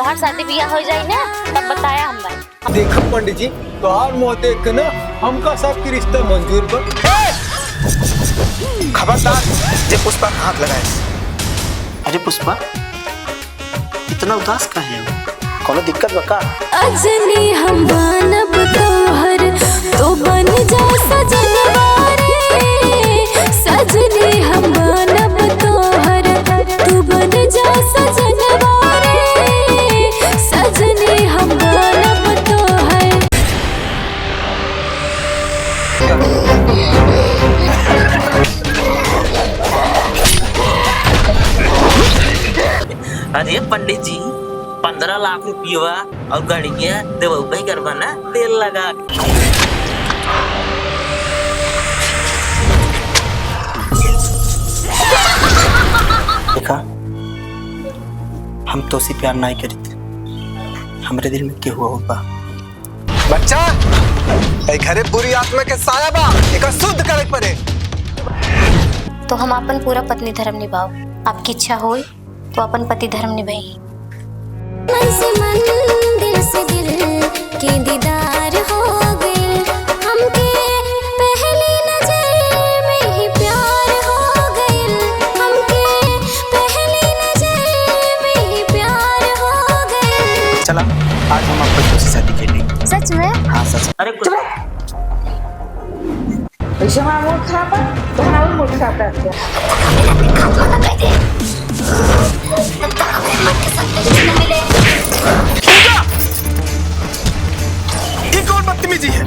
तोहार शादी बियाह हो जाए ना तब बताया हमरा। देखो पंडित जी तोहार मुँह देख के ना हमका सबके रिश्ता मंजूर बा। खबरदार जे पुष्पा का हाथ लगाए। अरे पुष्पा इतना उदास काहे है? कोनो दिक्कत बा का? अजनी हम बनब तोहर तो बन जा सजनवा रे। सजनी हम बनब तोहर तू बन जा सजनवा रे। सजनी हम बनब तोहर। अरे पंडित जी 15 लाख रुपया और गाड़िया देवई करवा ना तेल लगा। देखा हम तो सी प्यार नहीं करी थे, हमरे दिल में क्या हुआ होगा। बच्चा ए घरे बुरी आत्मा के साया बा एका शुद्ध करे पड़े। तो हम अपन पूरा पत्नी धर्म निभाओ। आपकी इच्छा हो तो अपन पति धर्म निभाई। मन से मन दिल से दिल के दीदार हो गए। हमके पहली नजर में ही प्यार हो गए। हमके पहली नजर में ही प्यार हो गए। चला आज हम आपको दूसरी शादी के लिए। सच में? हाँ सच। अरे कुछ पैसे हमारा मूड खराब है तो हमारा मूड खराब रहता है। ये कौन बदतमीजी है?